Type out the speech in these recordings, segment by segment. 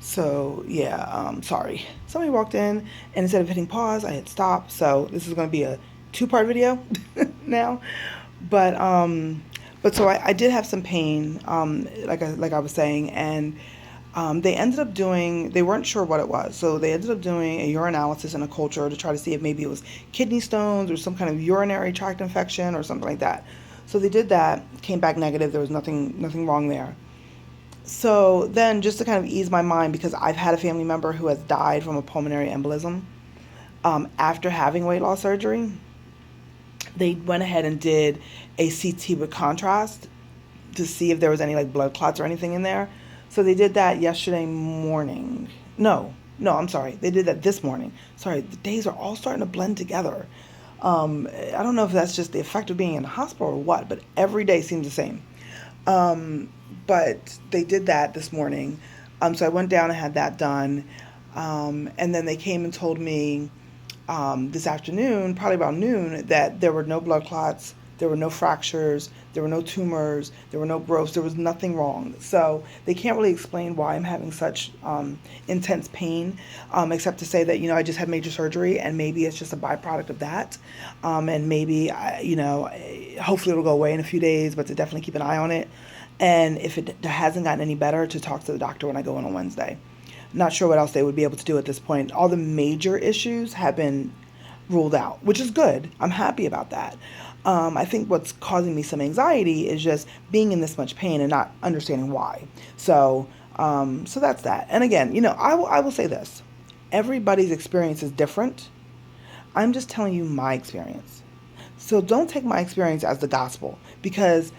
So yeah, sorry. Somebody walked in and instead of hitting pause, I hit stop. So this is going to be a two-part video now. But so I did have some pain, like I was saying, and they ended up doing. They weren't sure what it was, so they ended up doing a urinalysis and a culture to try to see if maybe it was kidney stones or some kind of urinary tract infection or something like that. So they did that, came back negative. There was nothing wrong there. So then, just to kind of ease my mind, because I've had a family member who has died from a pulmonary embolism after having weight loss surgery, they went ahead and did a CT with contrast to see if there was any like blood clots or anything in there. So they did that yesterday morning. No, I'm sorry. They did that this morning. Sorry, the days are all starting to blend together. I don't know if that's just the effect of being in the hospital or what, but every day seems the same. But they did that this morning. So I went down and had that done. And then they came and told me this afternoon, probably about noon, that there were no blood clots, there were no fractures, there were no tumors, there were no growths, there was nothing wrong. So they can't really explain why I'm having such intense pain, except to say that, I just had major surgery and maybe it's just a byproduct of that. And maybe, hopefully it'll go away in a few days, but to definitely keep an eye on it. And if it hasn't gotten any better, to talk to the doctor when I go in on Wednesday. Not sure what else they would be able to do at this point. All the major issues have been ruled out, which is good. I'm happy about that. I think what's causing me some anxiety is just being in this much pain and not understanding why. So that's that. And again, I will say this. Everybody's experience is different. I'm just telling you my experience. So don't take my experience as the gospel, because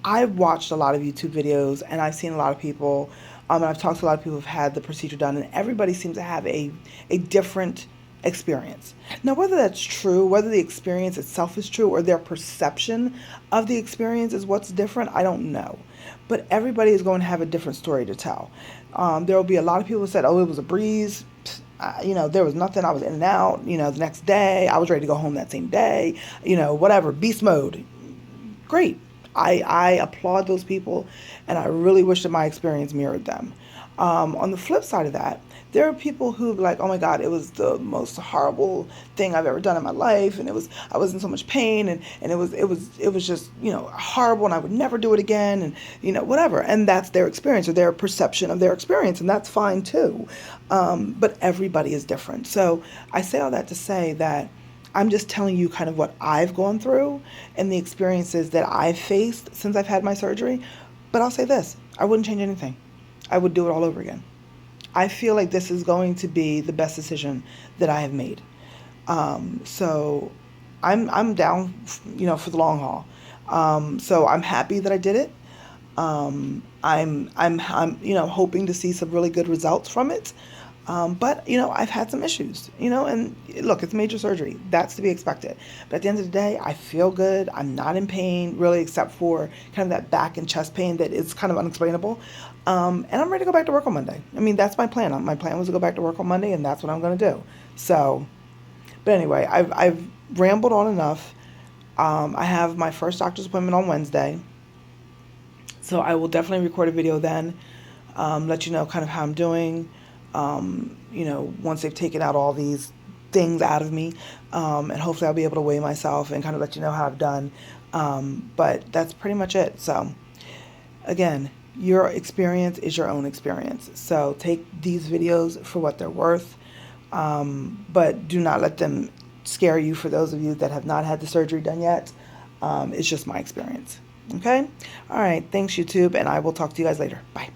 I've watched a lot of YouTube videos and I've seen a lot of people, and I've talked to a lot of people who've had the procedure done, and everybody seems to have a different experience. Now, whether that's true, whether the experience itself is true, or their perception of the experience is what's different, I don't know. But everybody is going to have a different story to tell. There will be a lot of people who said, oh, it was a breeze. There was nothing. I was in and out. The next day, I was ready to go home that same day. Whatever, beast mode. Great. I applaud those people, and I really wish that my experience mirrored them. On the flip side of that, there are people who like, oh my God, it was the most horrible thing I've ever done in my life, and I was in so much pain, and it was just horrible, and I would never do it again, and whatever. And that's their experience or their perception of their experience, and that's fine too. But everybody is different. So I say all that to say that I'm just telling you kind of what I've gone through and the experiences that I've faced since I've had my surgery. But I'll say this, I wouldn't change anything. I would do it all over again. I feel like this is going to be the best decision that I have made. So I'm down, for the long haul. So I'm happy that I did it. I'm hoping to see some really good results from it. But I've had some issues, and look, it's major surgery. That's to be expected. But at the end of the day, I feel good. I'm not in pain, really, except for kind of that back and chest pain that is kind of unexplainable. And I'm ready to go back to work on Monday. I mean, that's my plan. My plan was to go back to work on Monday, and that's what I'm going to do. So, but anyway, I've rambled on enough. I have my first doctor's appointment on Wednesday. So I will definitely record a video then, let you know kind of how I'm doing. Once they've taken out all these things out of me, and hopefully I'll be able to weigh myself and kind of let you know how I've done. But that's pretty much it. So again, your experience is your own experience. So take these videos for what they're worth, but do not let them scare you. For those of you that have not had the surgery done yet, it's just my experience. Okay? All right. Thanks, YouTube, and I will talk to you guys later. Bye.